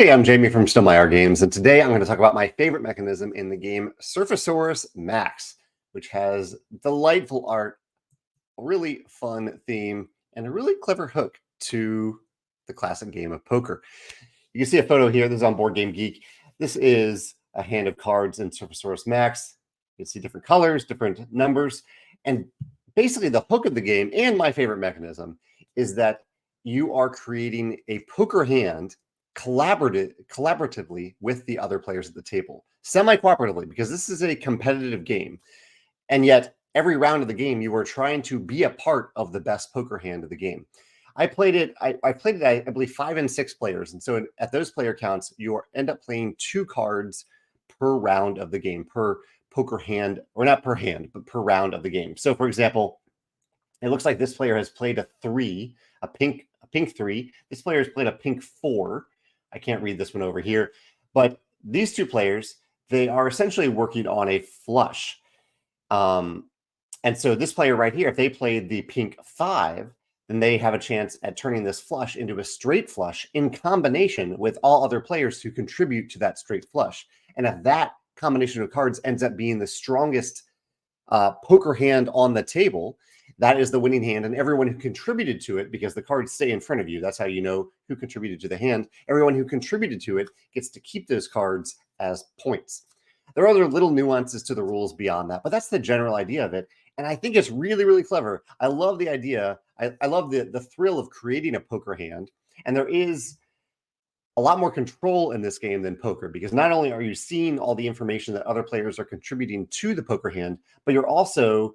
Hey, I'm Jamey from Still Games, and today I'm going to talk about my favorite mechanism in the game, Surfosaurus Max, which has delightful art, a really fun theme, and a really clever hook to the classic game of poker. You can see a photo here. This is on Board Game Geek. This is a hand of cards in Surfosaurus Max. You can see different colors, different numbers, and basically the hook of the game and my favorite mechanism is that you are creating a poker hand collaboratively with the other players at the table, semi-cooperatively, because this is a competitive game. And yet every round of the game, you are trying to be a part of the best poker hand of the game. I played it, I believe 5 and 6 players. And so at those player counts, you end up playing 2 cards per round of the game, per poker hand, or not per hand, but per round of the game. So for example, it looks like this player has played a 3, a pink 3. This player has played a pink 4. I can't read this one over here, but these 2 players, they are essentially working on a flush. And so this player right here, if they played the pink 5, then they have a chance at turning this flush into a straight flush in combination with all other players who contribute to that straight flush. And if that combination of cards ends up being the strongest poker hand on the table, that is the winning hand, and everyone who contributed to it, because the cards stay in front of you, that's how you know who contributed to the hand. Everyone who contributed to it gets to keep those cards as points. There are other little nuances to the rules beyond that, but that's the general idea of it. And I think it's really, really clever. I love the idea. I love the thrill of creating a poker hand. And there is a lot more control in this game than poker, because not only are you seeing all the information that other players are contributing to the poker hand, but you're also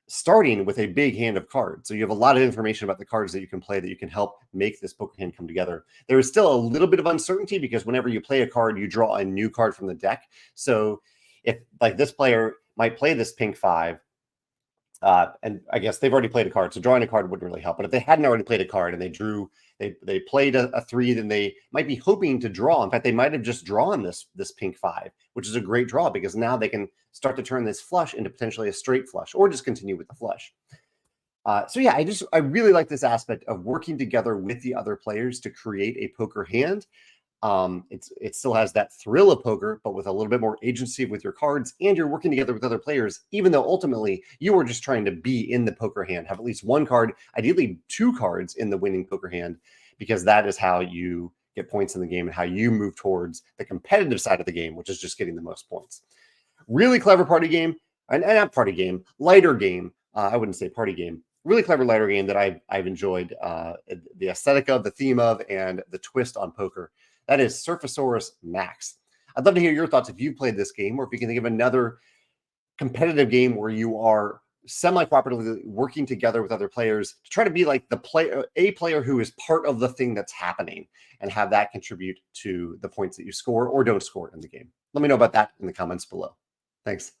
starting with a big hand of cards. So you have a lot of information about the cards that you can play that you can help make this poker hand come together. There is still a little bit of uncertainty because whenever you play a card, you draw a new card from the deck. So if like this player might play this pink 5, and I guess they've already played a card, so drawing a card wouldn't really help. But if they hadn't already played a card and they played a 3, then they might be hoping to draw. In fact, they might have just drawn this pink 5, which is a great draw because now they can start to turn this flush into potentially a straight flush, or just continue with the flush. So yeah, I really like this aspect of working together with the other players to create a poker hand. It still has that thrill of poker, but with a little bit more agency with your cards, and you're working together with other players, even though ultimately you are just trying to be in the poker hand, have at least 1 card, ideally 2 cards in the winning poker hand, because that is how you get points in the game and how you move towards the competitive side of the game, which is just getting the most points. Really clever party game, and not party game, lighter game. I wouldn't say party game. Really clever lighter game that I've enjoyed the aesthetic of, the theme of, and the twist on poker. That is Surfosaurus Max. I'd love to hear your thoughts if you've played this game, or if you can think of another competitive game where you are semi-cooperatively working together with other players to try to be like a player who is part of the thing that's happening and have that contribute to the points that you score or don't score in the game. Let me know about that in the comments below. Thanks.